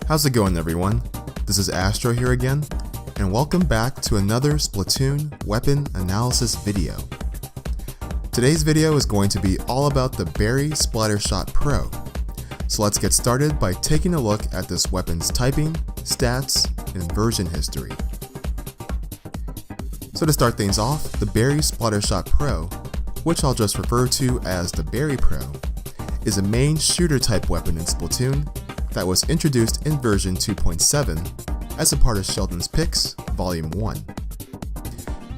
How's it going, everyone? This is Astro here again, and welcome back to another Splatoon weapon analysis video. Today's video is going to be all about the Berry Splattershot Pro. So let's get started by taking a look at this weapon's typing, stats, and version history. So to start things off, the Berry Splattershot Pro, which I'll just refer to as the Berry Pro, is a main shooter type weapon in Splatoon that was introduced in version 2.7 as a part of Sheldon's Picks Volume 1.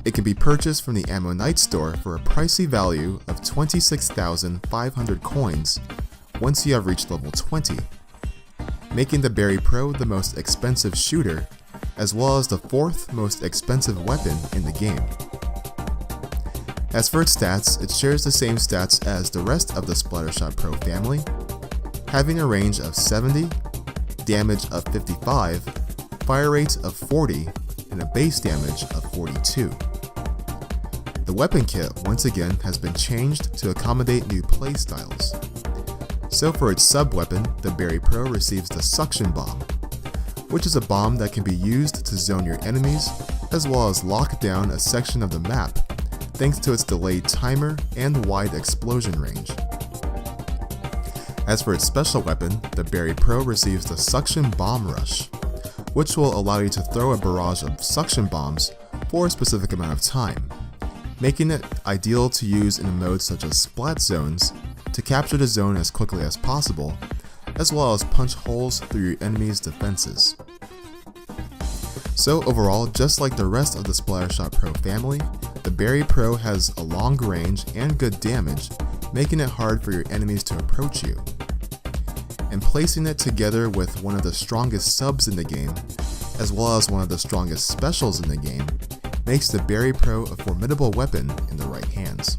It can be purchased from the Ammo Night store for a pricey value of 26,500 coins once you have reached level 20, making the Berry Pro the most expensive shooter, as well as the fourth most expensive weapon in the game. As for its stats, it shares the same stats as the rest of the Splattershot Pro family, having a range of 70, damage of 55, fire rate of 40, and a base damage of 42. The weapon kit once again has been changed to accommodate new playstyles. So for its sub-weapon, the Berry Pro receives the Suction Bomb, which is a bomb that can be used to zone your enemies as well as lock down a section of the map thanks to its delayed timer and wide explosion range. As for its special weapon, the Berry Pro receives the Suction Bomb Rush, which will allow you to throw a barrage of suction bombs for a specific amount of time, making it ideal to use in a mode such as Splat Zones to capture the zone as quickly as possible, as well as punch holes through your enemy's defenses. So overall, just like the rest of the Splattershot Pro family, the Berry Pro has a long range and good damage, making it hard for your enemies to approach you. And placing it together with one of the strongest subs in the game, as well as one of the strongest specials in the game, makes the Berry Pro a formidable weapon in the right hands.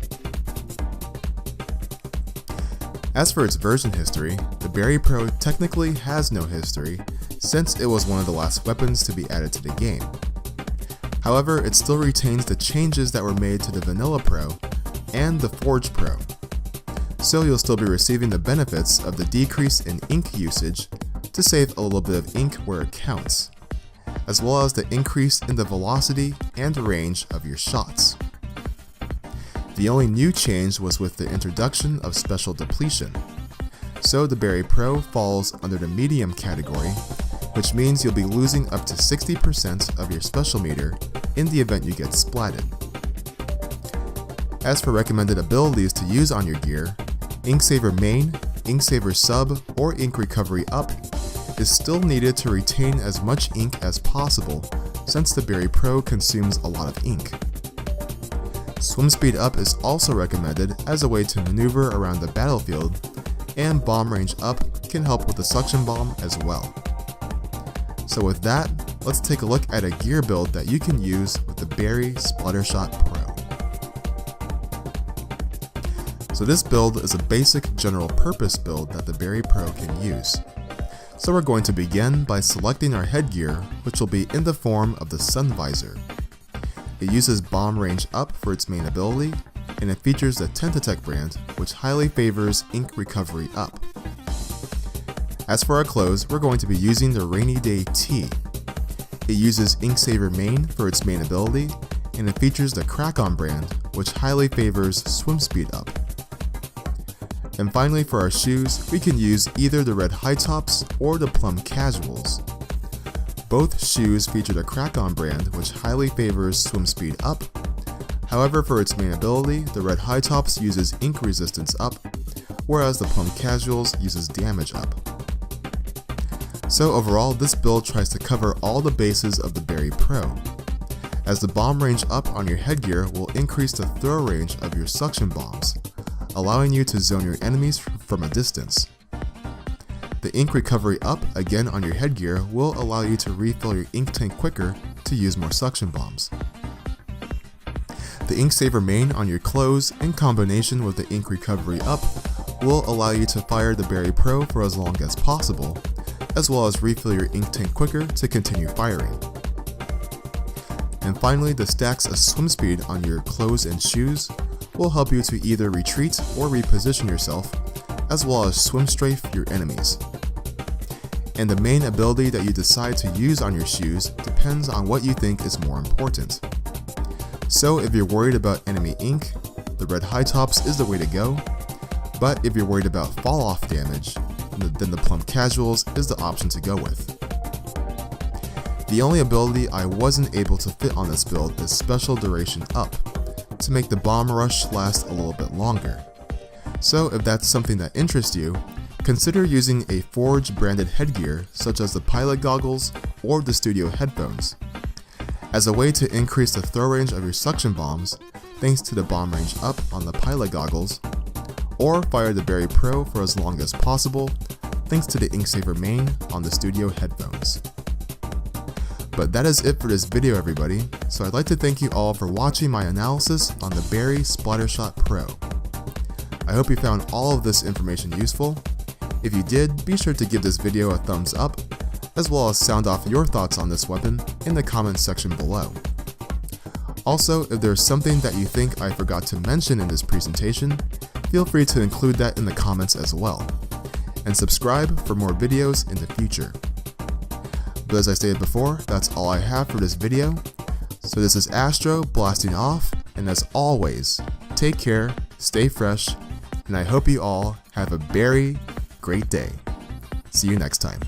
As for its version history, the Berry Pro technically has no history since it was one of the last weapons to be added to the game. However, it still retains the changes that were made to the Vanilla Pro and the Forge Pro. So you'll still be receiving the benefits of the decrease in ink usage to save a little bit of ink where it counts, as well as the increase in the velocity and range of your shots. The only new change was with the introduction of Special Depletion. So the Berry Pro falls under the medium category, which means you'll be losing up to 60% of your special meter in the event you get splatted. As for recommended abilities to use on your gear, Inksaver Main, Inksaver Sub, or Ink Recovery Up is still needed to retain as much ink as possible since the Berry Pro consumes a lot of ink. Swim Speed Up is also recommended as a way to maneuver around the battlefield, and Bomb Range Up can help with the Suction Bomb as well. So with that, let's take a look at a gear build that you can use with the Berry Splattershot Pro. So this build is a basic general purpose build that the Berry Pro can use. So we're going to begin by selecting our headgear, which will be in the form of the Sun Visor. It uses Bomb Range Up for its main ability, and it features the Tentatek brand, which highly favors Ink Recovery Up. As for our clothes, we're going to be using the Rainy Day Tee. It uses Inksaver Main for its main ability, and it features the Crack-On brand, which highly favors Swim Speed Up. And finally, for our shoes, we can use either the Red High Tops or the Plum Casuals. Both shoes feature the Crack-On brand, which highly favors Swim Speed Up. However, for its main ability, the Red High Tops uses Ink Resistance Up, whereas the Plum Casuals uses Damage Up. So overall, this build tries to cover all the bases of the Berry Pro, as the Bomb Range Up on your headgear will increase the throw range of your suction bombs, allowing you to zone your enemies from a distance. The Ink Recovery Up again on your headgear will allow you to refill your ink tank quicker to use more suction bombs. The Inksaver Main on your clothes in combination with the Ink Recovery Up will allow you to fire the Berry Pro for as long as possible, as well as refill your ink tank quicker to continue firing. And finally, the stacks of swim speed on your clothes and shoes will help you to either retreat or reposition yourself, as well as swim strafe your enemies. and the main ability that you decide to use on your shoes depends on what you think is more important. So if you're worried about enemy ink, the red high tops is the way to go, but if you're worried about fall off damage, then the plump casuals is the option to go with. The only ability I wasn't able to fit on this build is Special Duration Up, to make the bomb rush last a little bit longer. So if that's something that interests you, consider using a Forge branded headgear such as the pilot goggles or the studio headphones, as a way to increase the throw range of your suction bombs thanks to the bomb range up on the pilot goggles, or fire the Berry Pro for as long as possible thanks to the ink saver main on the studio headphones. But that is it for this video everybody, so I'd like to thank you all for watching my analysis on the Berry Splattershot Pro. I hope you found all of this information useful. If you did, be sure to give this video a thumbs up, as well as sound off your thoughts on this weapon in the comments section below. Also, if there's something that you think I forgot to mention in this presentation, feel free to include that in the comments as well. And subscribe for more videos in the future. But as I stated before, that's all I have for this video. So this is Astro blasting off, and as always, take care, stay fresh, and I hope you all have a very great day. See you next time.